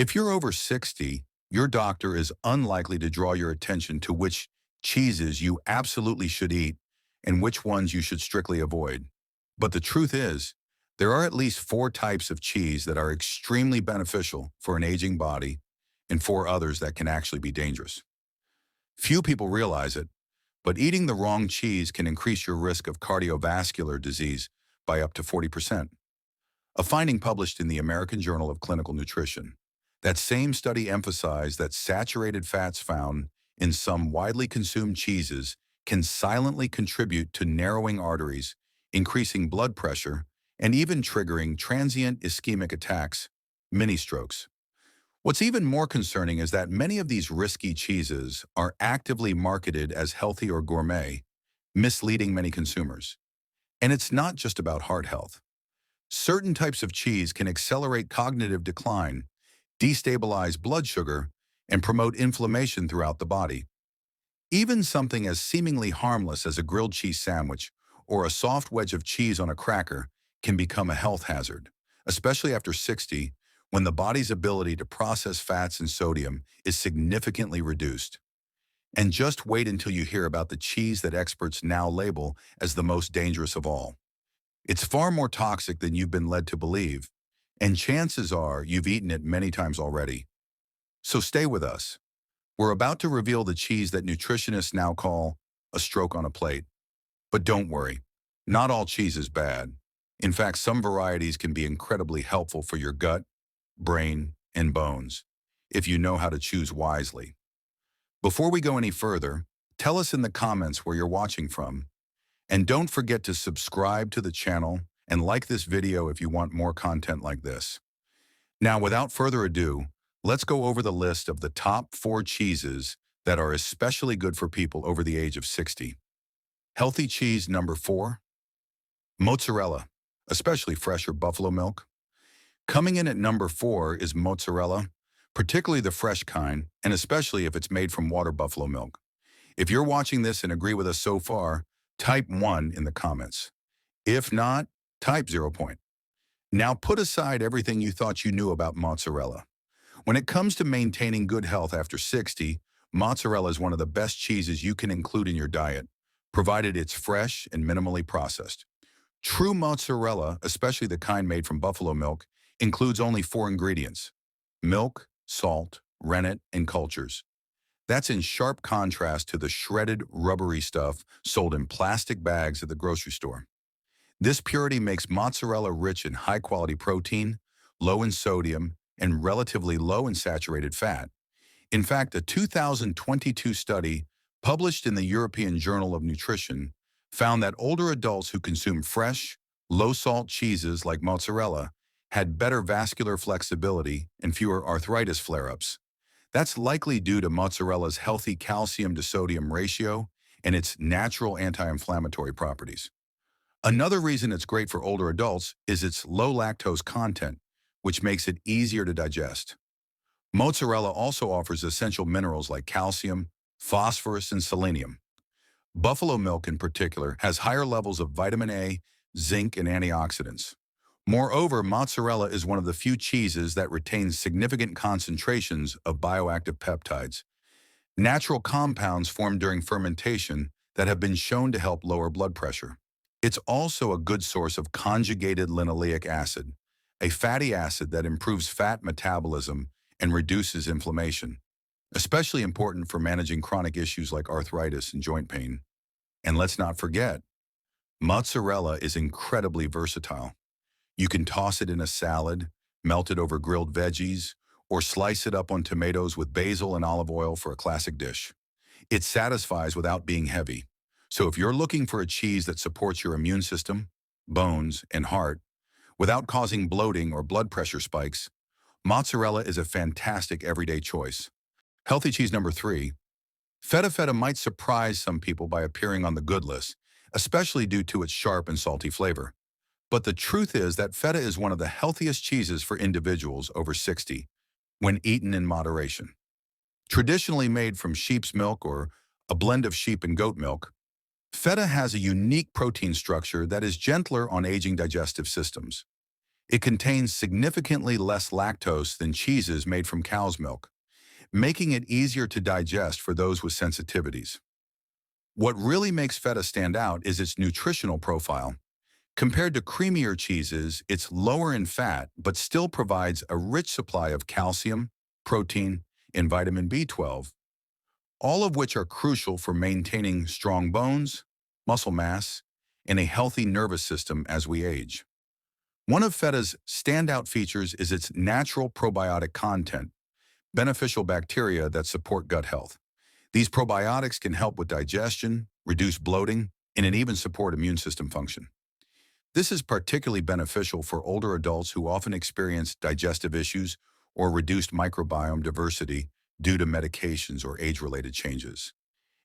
If you're over 60, your doctor is unlikely to draw your attention to which cheeses you absolutely should eat and which ones you should strictly avoid. But the truth is, there are at least four types of cheese that are extremely beneficial for an aging body and four others that can actually be dangerous. Few people realize it, but eating the wrong cheese can increase your risk of cardiovascular disease by up to 40%. A finding published in the American Journal of Clinical Nutrition. That same study emphasized that saturated fats found in some widely consumed cheeses can silently contribute to narrowing arteries, increasing blood pressure, and even triggering transient ischemic attacks, mini strokes. What's even more concerning is that many of these risky cheeses are actively marketed as healthy or gourmet, misleading many consumers. And it's not just about heart health. Certain types of cheese can accelerate cognitive decline, destabilize blood sugar, and promote inflammation throughout the body. Even something as seemingly harmless as a grilled cheese sandwich or a soft wedge of cheese on a cracker can become a health hazard, especially after 60, when the body's ability to process fats and sodium is significantly reduced. And just wait until you hear about the cheese that experts now label as the most dangerous of all. It's far more toxic than you've been led to believe, and chances are you've eaten it many times already. So stay with us. We're about to reveal the cheese that nutritionists now call a stroke on a plate. But don't worry, not all cheese is bad. In fact, some varieties can be incredibly helpful for your gut, brain, and bones, if you know how to choose wisely. Before we go any further, tell us in the comments where you're watching from. And don't forget to subscribe to the channel and like this video if you want more content like this. Now, without further ado, let's go over the list of the top 4 cheeses that are especially good for people over the age of 60. Healthy cheese number 4, mozzarella, especially fresh or buffalo milk. Coming in at number 4 is mozzarella, particularly the fresh kind, and especially if it's made from water buffalo milk. If you're watching this and agree with us so far, type 1 in the comments. If not, type 0 point. Now put aside everything you thought you knew about mozzarella. When it comes to maintaining good health after 60, mozzarella is one of the best cheeses you can include in your diet, provided it's fresh and minimally processed. True mozzarella, especially the kind made from buffalo milk, includes only 4 ingredients: milk, salt, rennet, and cultures. That's in sharp contrast to the shredded, rubbery stuff sold in plastic bags at the grocery store. This purity makes mozzarella rich in high-quality protein, low in sodium, and relatively low in saturated fat. In fact, a 2022 study published in the European Journal of Nutrition found that older adults who consume fresh, low-salt cheeses like mozzarella had better vascular flexibility and fewer arthritis flare-ups. That's likely due to mozzarella's healthy calcium to sodium ratio and its natural anti-inflammatory properties. Another reason it's great for older adults is its low lactose content, which makes it easier to digest. Mozzarella also offers essential minerals like calcium, phosphorus, and selenium. Buffalo milk in particular has higher levels of vitamin A, zinc, and antioxidants. Moreover, mozzarella is one of the few cheeses that retains significant concentrations of bioactive peptides, natural compounds formed during fermentation that have been shown to help lower blood pressure. It's also a good source of conjugated linoleic acid, a fatty acid that improves fat metabolism and reduces inflammation, especially important for managing chronic issues like arthritis and joint pain. And let's not forget, mozzarella is incredibly versatile. You can toss it in a salad, melt it over grilled veggies, or slice it up on tomatoes with basil and olive oil for a classic dish. It satisfies without being heavy. So if you're looking for a cheese that supports your immune system, bones, and heart, without causing bloating or blood pressure spikes, mozzarella is a fantastic everyday choice. Healthy cheese number 3. Feta might surprise some people by appearing on the good list, especially due to its sharp and salty flavor. But the truth is that feta is one of the healthiest cheeses for individuals over 60, when eaten in moderation. Traditionally made from sheep's milk or a blend of sheep and goat milk, feta has a unique protein structure that is gentler on aging digestive systems. It contains significantly less lactose than cheeses made from cow's milk, making it easier to digest for those with sensitivities. What really makes feta stand out is its nutritional profile. Compared to creamier cheeses, it's lower in fat but still provides a rich supply of calcium, protein, and vitamin B12, all of which are crucial for maintaining strong bones, muscle mass, and a healthy nervous system as we age. One of feta's standout features is its natural probiotic content, beneficial bacteria that support gut health. These probiotics can help with digestion, reduce bloating, and even support immune system function. This is particularly beneficial for older adults who often experience digestive issues or reduced microbiome diversity due to medications or age-related changes.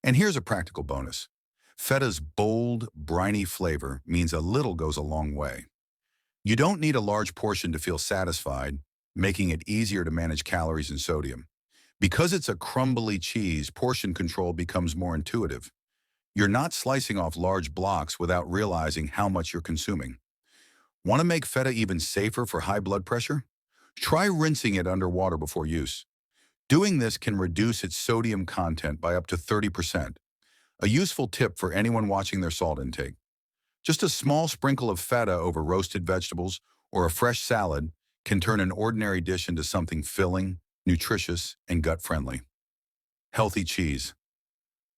And here's a practical bonus. Feta's bold, briny flavor means a little goes a long way. You don't need a large portion to feel satisfied, making it easier to manage calories and sodium. Because it's a crumbly cheese, portion control becomes more intuitive. You're not slicing off large blocks without realizing how much you're consuming. Want to make feta even safer for high blood pressure? Try rinsing it under water before use. Doing this can reduce its sodium content by up to 30%, a useful tip for anyone watching their salt intake. Just a small sprinkle of feta over roasted vegetables or a fresh salad can turn an ordinary dish into something filling, nutritious, and gut-friendly. Healthy cheese.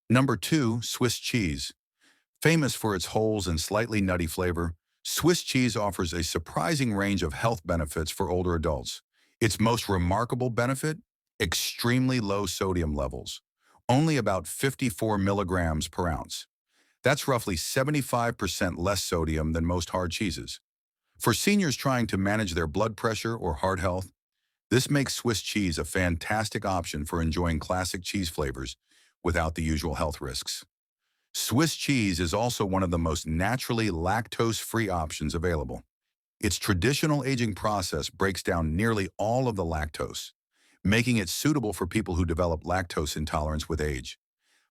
Number 2, Swiss cheese. Famous for its holes and slightly nutty flavor, Swiss cheese offers a surprising range of health benefits for older adults. Its most remarkable benefit? Extremely low sodium levels, only about 54 milligrams per ounce. That's roughly 75% less sodium than most hard cheeses. For seniors trying to manage their blood pressure or heart health, this makes Swiss cheese a fantastic option for enjoying classic cheese flavors without the usual health risks. Swiss cheese is also one of the most naturally lactose-free options available. Its traditional aging process breaks down nearly all of the lactose, making it suitable for people who develop lactose intolerance with age.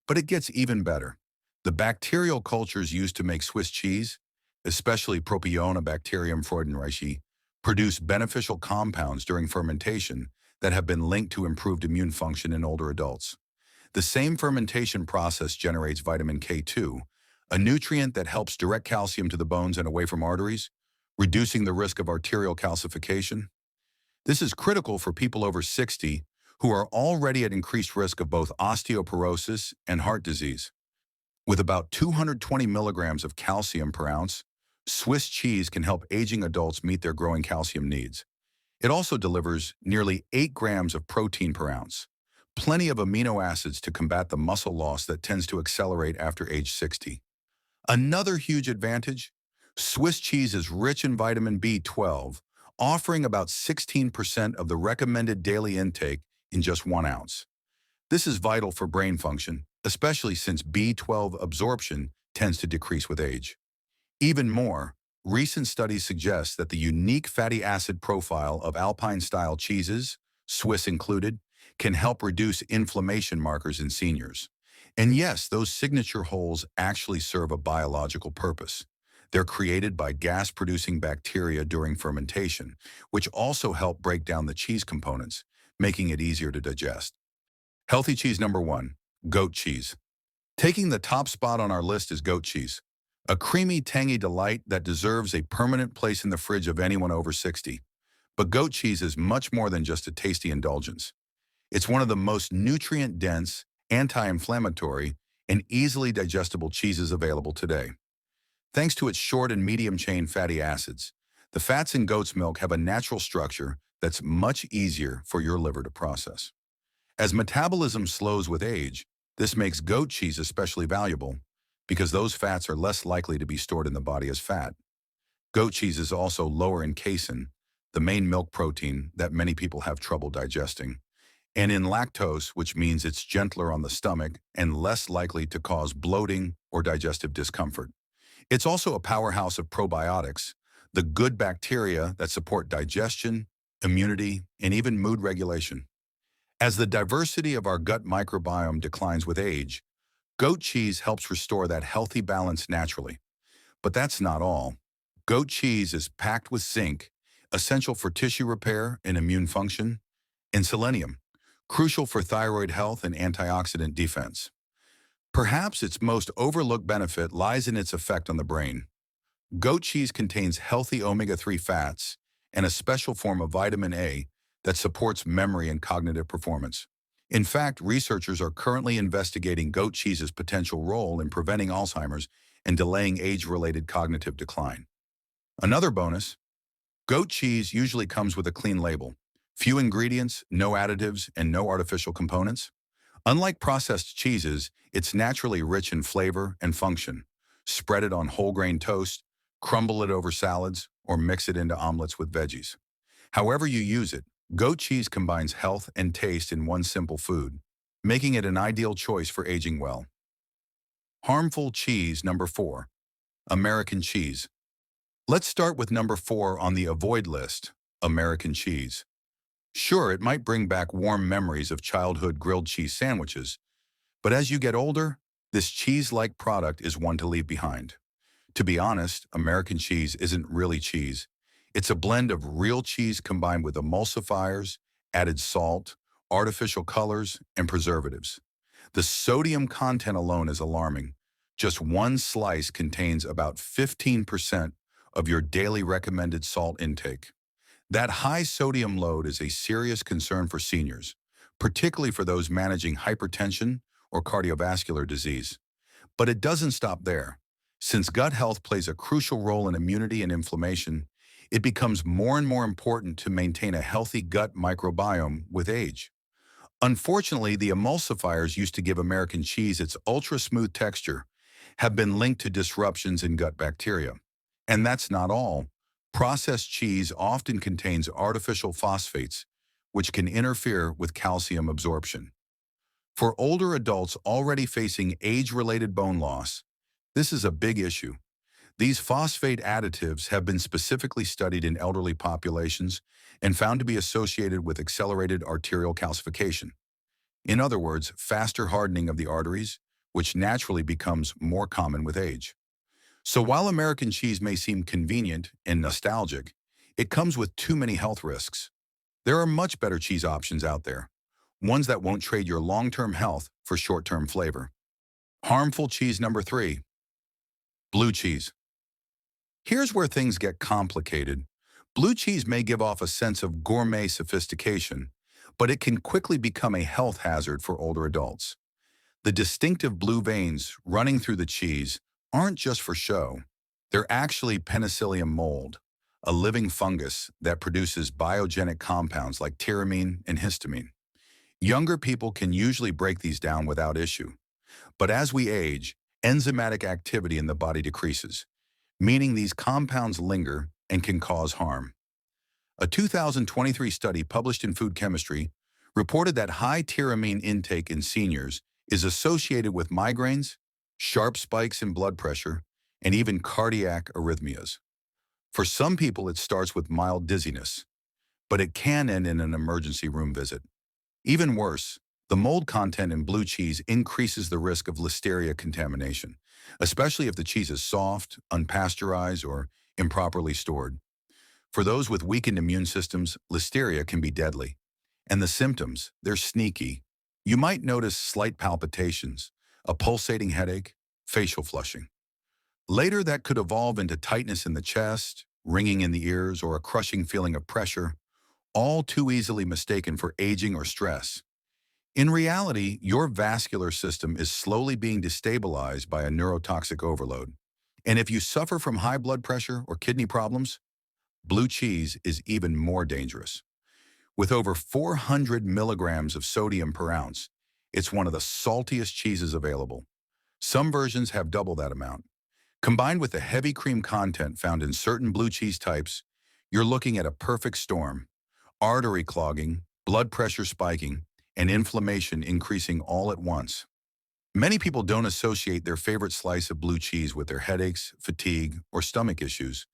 But it gets even better. The bacterial cultures used to make Swiss cheese, especially Propionibacterium freudenreichi, produce beneficial compounds during fermentation that have been linked to improved immune function in older adults. The same fermentation process generates vitamin K2, a nutrient that helps direct calcium to the bones and away from arteries, reducing the risk of arterial calcification. This is critical for people over 60 who are already at increased risk of both osteoporosis and heart disease. With about 220 milligrams of calcium per ounce, Swiss cheese can help aging adults meet their growing calcium needs. It also delivers nearly 8 grams of protein per ounce, plenty of amino acids to combat the muscle loss that tends to accelerate after age 60. Another huge advantage? Swiss cheese is rich in vitamin B12, offering about 16% of the recommended daily intake in just 1 ounce. This is vital for brain function, especially since B12 absorption tends to decrease with age. Even more, recent studies suggest that the unique fatty acid profile of Alpine-style cheeses, Swiss included, can help reduce inflammation markers in seniors. And yes, those signature holes actually serve a biological purpose. They're created by gas-producing bacteria during fermentation, which also help break down the cheese components, making it easier to digest. Healthy cheese number 1, goat cheese. Taking the top spot on our list is goat cheese, a creamy, tangy delight that deserves a permanent place in the fridge of anyone over 60. But goat cheese is much more than just a tasty indulgence. It's one of the most nutrient-dense, anti-inflammatory, and easily digestible cheeses available today. Thanks to its short and medium-chain fatty acids, the fats in goat's milk have a natural structure that's much easier for your liver to process. As metabolism slows with age, this makes goat cheese especially valuable because those fats are less likely to be stored in the body as fat. Goat cheese is also lower in casein, the main milk protein that many people have trouble digesting, and in lactose, which means it's gentler on the stomach and less likely to cause bloating or digestive discomfort. It's also a powerhouse of probiotics, the good bacteria that support digestion, immunity, and even mood regulation. As the diversity of our gut microbiome declines with age, goat cheese helps restore that healthy balance naturally. But that's not all. Goat cheese is packed with zinc, essential for tissue repair and immune function, and selenium, crucial for thyroid health and antioxidant defense. Perhaps its most overlooked benefit lies in its effect on the brain. Goat cheese contains healthy omega-3 fats and a special form of vitamin A that supports memory and cognitive performance. In fact, researchers are currently investigating goat cheese's potential role in preventing Alzheimer's and delaying age-related cognitive decline. Another bonus, goat cheese usually comes with a clean label. Few ingredients, no additives, and no artificial components. Unlike processed cheeses, it's naturally rich in flavor and function. Spread it on whole grain toast, crumble it over salads, or mix it into omelets with veggies. However you use it, goat cheese combines health and taste in one simple food, making it an ideal choice for aging well. Harmful cheese number 4, American cheese. Let's start with number 4 on the avoid list, American cheese. Sure, it might bring back warm memories of childhood grilled cheese sandwiches, but as you get older, this cheese-like product is one to leave behind. To be honest, American cheese isn't really cheese. It's a blend of real cheese combined with emulsifiers, added salt, artificial colors, and preservatives. The sodium content alone is alarming. Just one slice contains about 15% of your daily recommended salt intake. That high sodium load is a serious concern for seniors, particularly for those managing hypertension or cardiovascular disease. But it doesn't stop there. Since gut health plays a crucial role in immunity and inflammation, it becomes more and more important to maintain a healthy gut microbiome with age. Unfortunately, the emulsifiers used to give American cheese its ultra-smooth texture have been linked to disruptions in gut bacteria. And that's not all. Processed cheese often contains artificial phosphates, which can interfere with calcium absorption. For older adults already facing age-related bone loss, this is a big issue. These phosphate additives have been specifically studied in elderly populations and found to be associated with accelerated arterial calcification. In other words, faster hardening of the arteries, which naturally becomes more common with age. So while American cheese may seem convenient and nostalgic, it comes with too many health risks. There are much better cheese options out there, ones that won't trade your long-term health for short-term flavor. Harmful cheese number 3, blue cheese. Here's where things get complicated. Blue cheese may give off a sense of gourmet sophistication, but it can quickly become a health hazard for older adults. The distinctive blue veins running through the cheese aren't just for show. They're actually penicillium mold, a living fungus that produces biogenic compounds like tyramine and histamine. Younger people can usually break these down without issue. But as we age, enzymatic activity in the body decreases, meaning these compounds linger and can cause harm. A 2023 study published in Food Chemistry reported that high tyramine intake in seniors is associated with migraines, sharp spikes in blood pressure, and even cardiac arrhythmias. For some people, it starts with mild dizziness, but it can end in an emergency room visit. Even worse, the mold content in blue cheese increases the risk of listeria contamination, especially if the cheese is soft, unpasteurized, or improperly stored. For those with weakened immune systems, listeria can be deadly. And the symptoms, they're sneaky. You might notice slight palpitations, a pulsating headache, facial flushing. Later, that could evolve into tightness in the chest, ringing in the ears, or a crushing feeling of pressure, all too easily mistaken for aging or stress. In reality, your vascular system is slowly being destabilized by a neurotoxic overload. And if you suffer from high blood pressure or kidney problems, blue cheese is even more dangerous. With over 400 milligrams of sodium per ounce, it's one of the saltiest cheeses available. Some versions have double that amount. Combined with the heavy cream content found in certain blue cheese types, you're looking at a perfect storm. Artery clogging, blood pressure spiking, and inflammation increasing all at once. Many people don't associate their favorite slice of blue cheese with their headaches, fatigue, or stomach issues,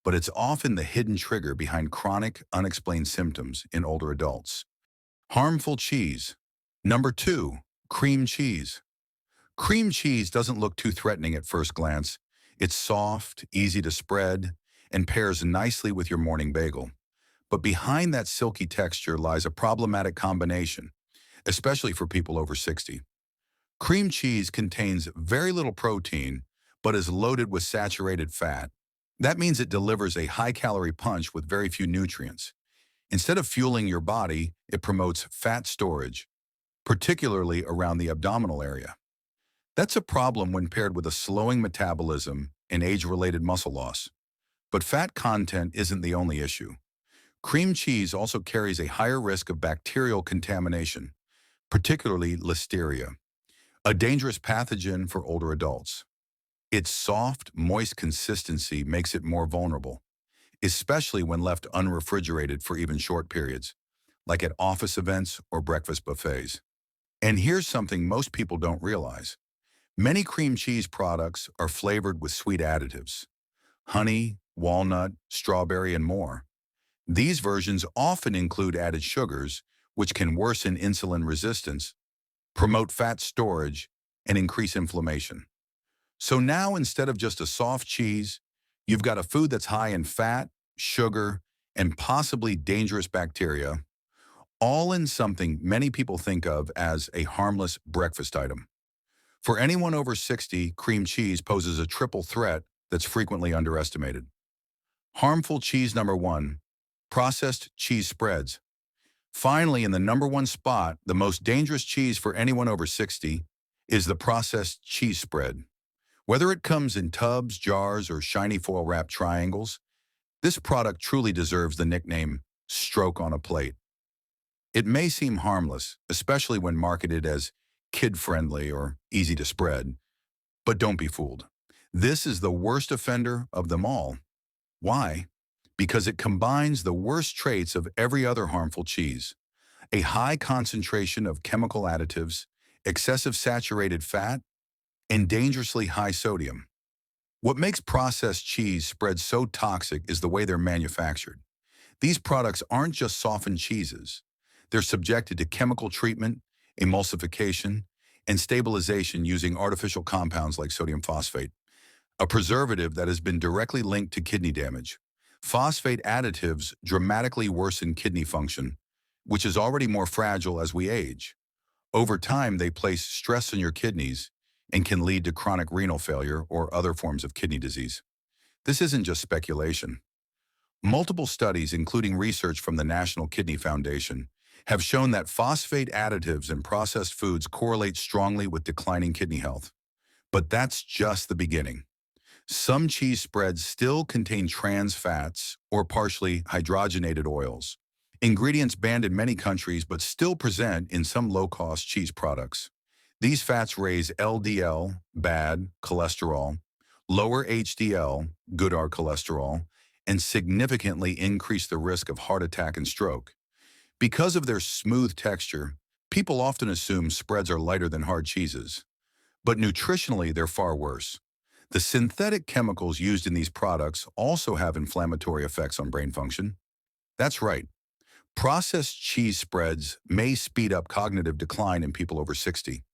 but it's often the hidden trigger behind chronic, unexplained symptoms in older adults. Harmful cheese. Number 2, cream cheese. Cream cheese doesn't look too threatening at first glance. It's soft, easy to spread, and pairs nicely with your morning bagel. But behind that silky texture lies a problematic combination, especially for people over 60. Cream cheese contains very little protein, but is loaded with saturated fat. That means it delivers a high-calorie punch with very few nutrients. Instead of fueling your body, it promotes fat storage, particularly around the abdominal area. That's a problem when paired with a slowing metabolism and age-related muscle loss. But fat content isn't the only issue. Cream cheese also carries a higher risk of bacterial contamination, particularly listeria, a dangerous pathogen for older adults. Its soft, moist consistency makes it more vulnerable, especially when left unrefrigerated for even short periods, like at office events or breakfast buffets. And here's something most people don't realize. Many cream cheese products are flavored with sweet additives, honey, walnut, strawberry, and more. These versions often include added sugars, which can worsen insulin resistance, promote fat storage, and increase inflammation. So now, instead of just a soft cheese, you've got a food that's high in fat, sugar, and possibly dangerous bacteria, all in something many people think of as a harmless breakfast item. For anyone over 60, cream cheese poses a triple threat that's frequently underestimated. Harmful cheese number one, processed cheese spreads. Finally, in the number one spot, the most dangerous cheese for anyone over 60 is the processed cheese spread. Whether it comes in tubs, jars, or shiny foil-wrapped triangles, this product truly deserves the nickname stroke on a plate. It may seem harmless, especially when marketed as kid-friendly or easy to spread, but don't be fooled. This is the worst offender of them all. Why? Because it combines the worst traits of every other harmful cheese: a high concentration of chemical additives, excessive saturated fat, and dangerously high sodium. What makes processed cheese spreads so toxic is the way they're manufactured. These products aren't just softened cheeses. They're subjected to chemical treatment, emulsification, and stabilization using artificial compounds like sodium phosphate, a preservative that has been directly linked to kidney damage. Phosphate additives dramatically worsen kidney function, which is already more fragile as we age. Over time, they place stress on your kidneys and can lead to chronic renal failure or other forms of kidney disease. This isn't just speculation. Multiple studies, including research from the National Kidney Foundation, have shown that phosphate additives in processed foods correlate strongly with declining kidney health. But that's just the beginning. Some cheese spreads still contain trans fats or partially hydrogenated oils, ingredients banned in many countries but still present in some low-cost cheese products. These fats raise LDL, bad cholesterol, lower HDL, good our cholesterol, and significantly increase the risk of heart attack and stroke. Because of their smooth texture, people often assume spreads are lighter than hard cheeses. But nutritionally, they're far worse. The synthetic chemicals used in these products also have inflammatory effects on brain function. That's right. Processed cheese spreads may speed up cognitive decline in people over 60.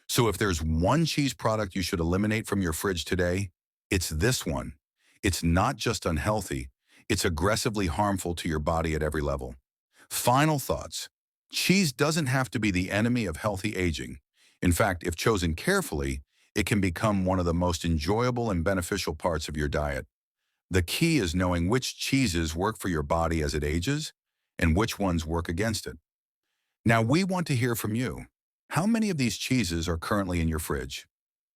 So if there's one cheese product you should eliminate from your fridge today, it's this one. It's not just unhealthy, it's aggressively harmful to your body at every level. Final thoughts. Cheese doesn't have to be the enemy of healthy aging. In fact, if chosen carefully, it can become one of the most enjoyable and beneficial parts of your diet. The key is knowing which cheeses work for your body as it ages and which ones work against it. Now, we want to hear from you. How many of these cheeses are currently in your fridge?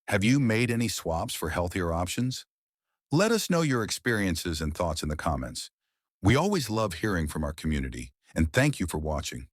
Have you made any swaps for healthier options? Let us know your experiences and thoughts in the comments. We always love hearing from our community, and thank you for watching.